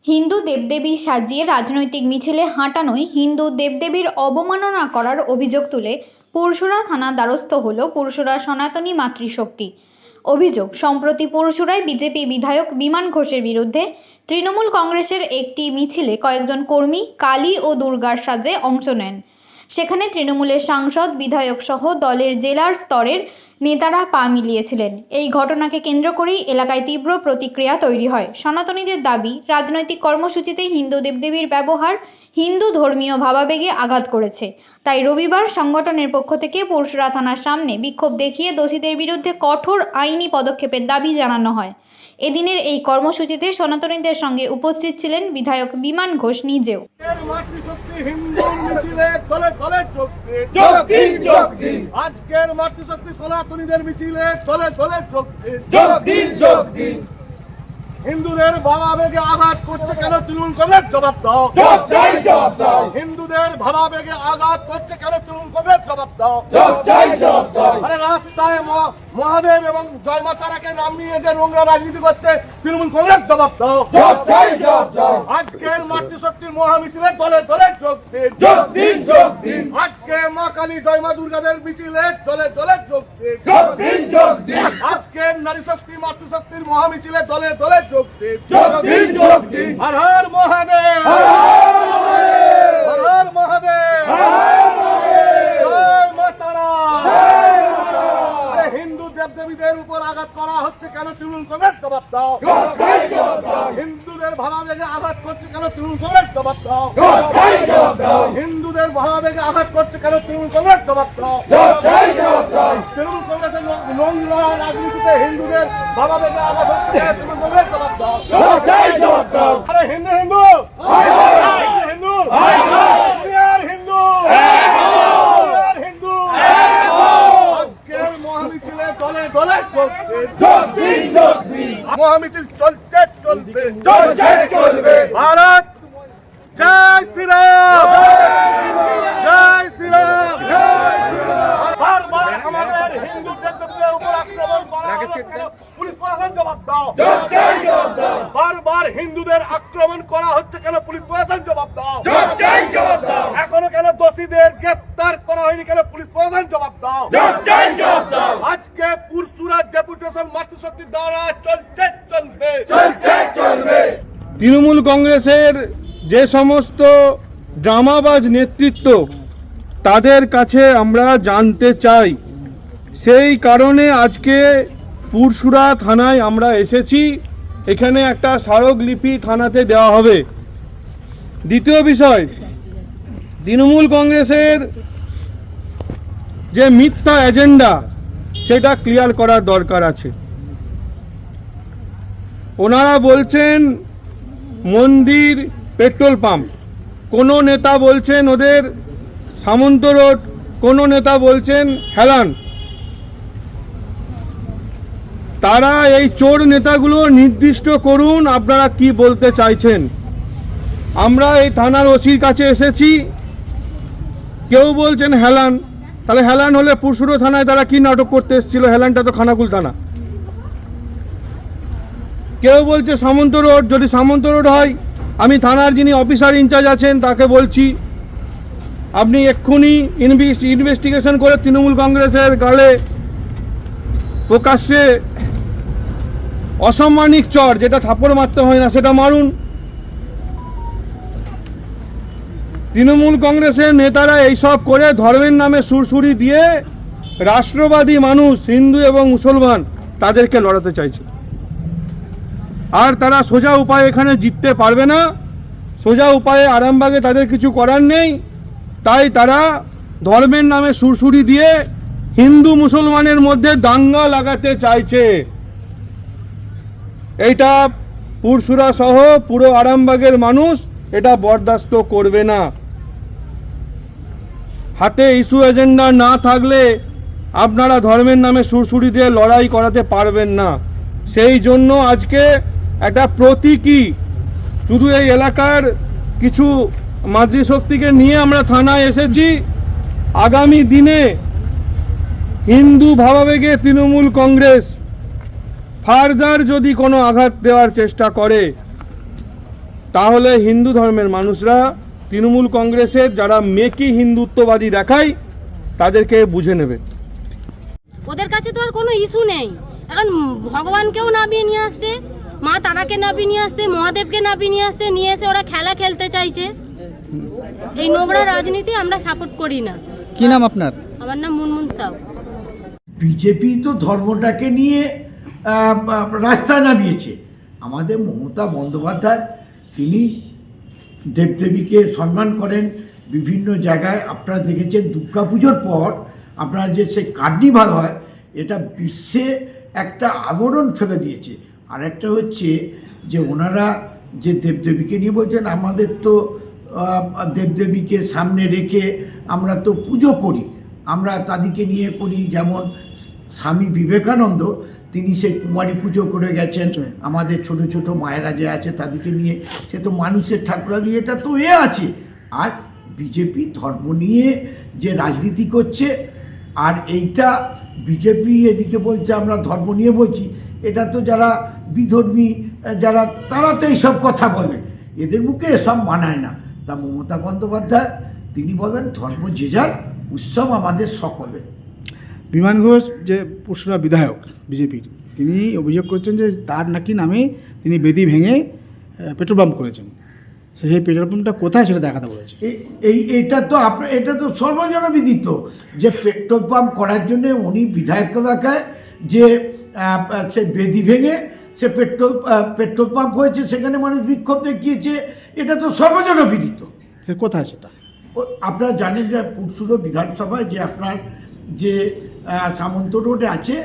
হিন্দু দেবদেবী সাজিয়ে রাজনৈতিক মিছিলে হাঁটানোয় হিন্দু দেবদেবীর অবমাননা করার অভিযোগ তুলে পুরসুরা থানা দ্বারস্থ হল পুরসুরা সনাতনী মাতৃশক্তি। অভিযোগ, সম্প্রতি পুরসুরায় বিজেপি বিধায়ক বিমান ঘোষের বিরুদ্ধে তৃণমূল কংগ্রেসের একটি মিছিলে কয়েকজন কর্মী কালী ও দুর্গার সাজে অংশ নেন। সেখানে তৃণমূলের সাংসদ, বিধায়ক সহ দলের জেলার স্তরের নেতারা পা মিলিয়েছিলেন। এই ঘটনাকে কেন্দ্র করেই এলাকায় তীব্র প্রতিক্রিয়া তৈরি হয়। সনাতনীদের দাবি, রাজনৈতিক কর্মসূচিতে হিন্দু দেবদেবীর ব্যবহার হিন্দু ধর্মীয় ভাবাবেগে আঘাত করেছে। তাই রবিবার সংগঠনের পক্ষ থেকে পুরসুরা থানার সামনে বিক্ষোভ দেখিয়ে দোষীদের বিরুদ্ধে কঠোর আইনি পদক্ষেপের দাবি জানানো হয়। এদিনের এই কর্মসূচিতে সনাতনীদের সঙ্গে উপস্থিত ছিলেন বিধায়ক বিমান ঘোষ নিজেও। আজকের মাতৃশক্তি সনাতনীদের মিছিলে চলে চলে যোগ দিন। হিন্দুদের ভাবাবেগে আঘাত করছে কেন তৃণমূল কংগ্রেস? জবাব দাও। হিন্দুদের ভাবাবেগে আঘাত করছে কেন তৃণমূল কংগ্রেস? জবাব দাও। আরে রাস্তায় মহাদেব এবং জয় মাতারাকে নাম নিয়ে যে নোংরা রাজনীতি করছে তৃণমূল কংগ্রেস? জবাব দাও। আজকের মাতৃশক্তির মহামিছিলে দলে দলে যোগ দিন। আজকে মা কালী জয় মা দুর্গাদের মিছিলে দলে দলে যোগ দিন। আজকের নারী শক্তি মাতৃশক্তির মহামিছিলে দলে দলে যোগ দিন। হর হর মহাদেব, হর হর মহাদেব, জয় মা তারা। হিন্দু দেবদেবীদের উপর আঘাত করা হচ্ছে কেন তৃণমূল কংগ্রেস? জবাব দাও। হিন্দুদের ভাবাবেগে আঘাত করছে কেন তৃণমূল কংগ্রেস? জবাব দাও। হিন্দুদের ভাবাবেগে আঘাত করছে কেন তৃণমূল কংগ্রেস? জবাব দাও। তৃণমূল কংগ্রেসের নোংরা রাজনীতিতে হিন্দুদের ভাবাবেগে আঘাত হচ্ছে কেন তৃণমূল কংগ্রেস? জবাব দাও। আরে হিন্দু হিন্দু হিন্দু হিন্দু হিন্দু আজকের মহামিছিলে দলে দলে মহামিছিল চলছে চলবে। ভারত জয় শ্রীরাম, জয় শ্রীরাম। বারবার আমাদের হিন্দু দেবদেবীদের উপর আক্রমণ করা হচ্ছে কেন? পুলিশ প্রশাসন জবাব দাও। বারবার হিন্দুদের আক্রমণ করা হচ্ছে কেন? পুলিশ প্রশাসন জবাব দাও। এখনো কেন দোষীদের গ্রেফতার করা হয়নি কেন? পুলিশ প্রশাসন জবাব দাও। আজকে পুরসুরা ডেপুটেশন মাতৃশক্তির দ্বারা চলবে। তৃণমূল কংগ্রেসের যে সমস্ত ড্রামাবাজ নেতৃত্ব, তাদের কাছে আমরা জানতে চাই। সেই কারণে আজকে পুরসুরা থানায় আমরা এসেছি। এখানে একটা স্মারকলিপি থানাতে দেওয়া হবে। দ্বিতীয় বিষয়, তৃণমূল কংগ্রেসের যে মিথ্যা এজেন্ডা, সেটা ক্লিয়ার করার দরকার আছে। ওনারা বলছেন মন্দির, পেট্রোল পাম্প, কোনো নেতা বলছেন ওদের সামন্ত রোড, কোনো নেতা বলছেন হেলান। তারা এই চোর নেতাগুলো নির্দিষ্ট করুন আপনারা কি বলতে চাইছেন। আমরা এই থানার ওসির কাছে এসেছি, কেউ বলছেন হেলান। তাহলে হেলান হলে পুরসুরা থানায় তারা কি নাটক করতে এসেছিল? হেলানটা তো খানাকুল থানা। কেউ বলছে সামন্ত রোড। যদি সামন্ত রোড হয়, আমি থানার যিনি অফিসার ইনচার্জ আছেন তাকে বলছি, আপনি এক্ষুনি ইনভেস্টিগেশন করে তৃণমূল কংগ্রেসের গালে প্রকাশ্যে অসাম্মানিক চর, যেটা থাপ্পড় মারতে হয় না, সেটা মারুন। তৃণমূল কংগ্রেসের নেতারা এইসব করে ধর্মের নামে সুরসুরি দিয়ে রাষ্ট্রবাদী মানুষ, হিন্দু এবং মুসলমান, তাদেরকে লড়াতে চাইছে। আর তারা সোজা উপায়ে এখানে জিততে পারবে না। সোজা উপায়ে আরামবাগে তাদের কিছু করার নেই। তাই তারা ধর্মের নামে সুরসুরি দিয়ে হিন্দু মুসলমানের মধ্যে দাঙ্গা লাগাতে চাইছে। এইটা পুরসুরা সহ পুরো আরামবাগের মানুষ এটা বরদাস্ত করবে না। হাতে ইস্যু এজেন্ডা না থাকলে আপনারা ধর্মের নামে সুরসুরি দিয়ে লড়াই করাতে পারবেন না। সেই জন্য আজকে একটা প্রতীকী, শুধু এই এলাকার কিছু মাতৃশক্তিকে নিয়ে আমরা থানায় এসেছি। আগামী দিনে হিন্দু ভাবাবেগে তৃণমূল কংগ্রেস ফার্দার যদি কোনো আঘাত দেওয়ার চেষ্টা করে তাহলে হিন্দু ধর্মের মানুষরা তৃণমূল কংগ্রেসের যারা মেকি হিন্দুত্ববাদী দেখায় তাদেরকে বুঝে নেবে। ওদের কাছে তো আর কোনো ইস্যু নেই। এখন ভগবানকেও নামিয়ে নিয়ে আসছে, মা তারাকে নামিয়ে নিয়ে আসছে, মহাদেবকে নামিয়ে নিয়ে আসছে, নিয়ে এসে ওরা খেলা খেলতে চাইছে। এই নোংরা রাজনীতি আমরা সাপোর্ট করি না। কি নাম আপনার? আমার নাম মুনমুন সাউ। বিজেপি তো ধর্মটাকে নিয়ে রাস্তায় নামিয়েছে। আমাদের মমতা বন্দ্যোপাধ্যায় তিনি দেবদেবীকে সম্মান করেন বিভিন্ন জায়গায়। আপনারা দেখেছেন দুর্গাপুজোর পর আপনার যে সে কার্নিভাল হয়, এটা বিশ্বে একটা আবরণ ফেলে দিয়েছে। আর একটা হচ্ছে যে ওনারা যে দেবদেবীকে নিয়ে বলছেন, আমাদের তো দেবদেবীকে সামনে রেখে আমরা তো পুজো করি, আমরা তাদেরকে নিয়ে করি। যেমন স্বামী বিবেকানন্দ তিনি সেই কুমারী পুজো করে গেছেন, আমাদের ছোট ছোট মায়েরা যে আছে তাদেরকে নিয়ে, সে তো মানুষের ঠাকুরানি, এটা তো আছে। আর বিজেপি ধর্ম নিয়ে যে রাজনীতি করছে, আর এইটা বিজেপি এদিকে বলছে আমরা ধর্ম নিয়ে বলছি, এটা তো যারা বিধর্মী যারা তারা তো এইসব কথা বলে, এদের মুখে এসব মানায় না। তা মমতা বন্দ্যোপাধ্যায় তিনি বলেন ধর্ম যে যার, উৎসব আমাদের সকলের। বিমান ঘোষ যে পরশুরা বিধায়ক বিজেপির, তিনি অভিযোগ করছেন যে তার নাকি নামে তিনি বেদি ভেঙে পেট্রোল পাম্প করেছেন। সেই পেট্রোল পাম্পটা কোথায় সেটা দেখাতে বলেছে। এটা তো সর্বজনবিদিত যে পেট্রোল পাম্প করার জন্য উনি বিধায়ক এলাকায় যে সে বেদি ভেঙে সে পেট্রোল পাম্প হয়েছে, সেখানে মানুষ বিক্ষোভ দেখিয়েছে, এটা তো সর্বজনবিদিত। সে কোথায় সেটা? আপনারা জানেন যে পুরসুরা বিধানসভায় যে আপনার যে সামন্ত রোডে আছে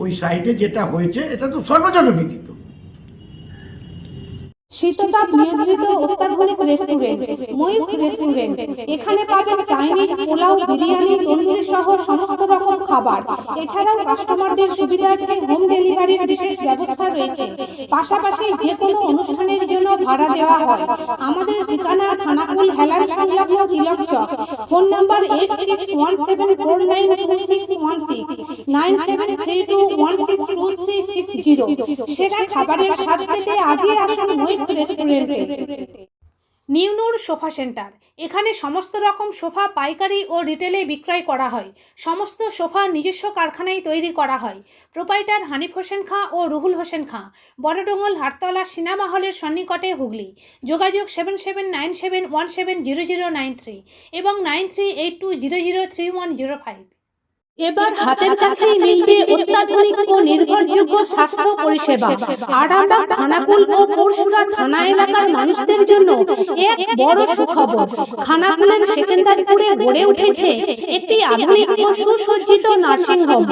ওই সাইডে যেটা হয়েছে, এটা তো সর্বজনবিদিত। শীততাপ নিয়ন্ত্রিত অত্যাধুনিক রেস্টুরেন্ট ময়ূখ রেস্টুরেন্ট। এখানে পাবেন চাইনিজ, পোলাও, বিরিয়ানি, তন্দুরি সহ সমস্ত রকম খাবার। এছাড়াও কাস্টমারদের সুবিধার্থে হোম ডেলিভারির বিশেষ ব্যবস্থা রয়েছে। পাশাপাশি যে কোনো অনুষ্ঠানের জন্য ভাড়া দেওয়া হয়। আমাদের ঠিকানা খানাকুল হেলান সংলগ্ন তিলক চক। Phone number 8617492616 9732162360। সেরা খাবারের স্বাদ পেতে আজই আসুন ময়ূখ রেস্টুরেন্টে। নিউনুর সোফা সেন্টার। এখানে সমস্ত রকম সোফা পাইকারি ও রিটেলে বিক্রয় করা হয়। সমস্ত সোফা নিজস্ব কারখানায় তৈরি করা হয়। প্রোপাইটার হানিফ হোসেন খাঁ ও রুহুল হোসেন খাঁ, বড়ডোঙ্গল হাটতলা সিনেমা হলের সন্নিকটে, হুগলি। যোগাযোগ 7797170093 এবং 9382003105। এবার হাতের কাছেই মিলবে অত্যাধুনিক ও নির্ভরযোগ্য স্বাস্থ্য পরিষেবা। আরামবাগ, খানাকুল ও পরশুরা থানা এলাকার মানুষদের জন্য এক বড় সুখবর। খানাকুলের সেকেন্দারপুরে গড়ে উঠেছে একটি আধুনিক ও সুসজ্জিত nursing home,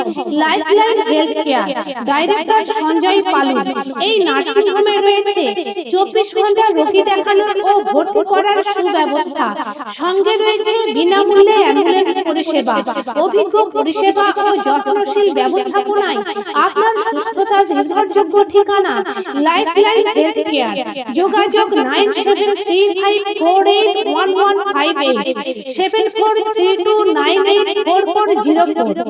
lifeline health care. Director Sanjay Palu. এই নার্সিংহোমে রয়েছে 24 ঘন্টা রোগী দেখানোর ও ভর্তি করার সুব্যবস্থা। সঙ্গে রয়েছে বিনামূল্যে অ্যাম্বুলেন্স পরিষেবা। অভিজ্ঞ পরিষেবা ও যত্নশীল ব্যবস্থাপনায় আপনার সুস্থতার নির্ভরযোগ্য ঠিকানা লাইফলাইন হেলথ কেয়ার। যোগাযোগ 9735481158 7432984404।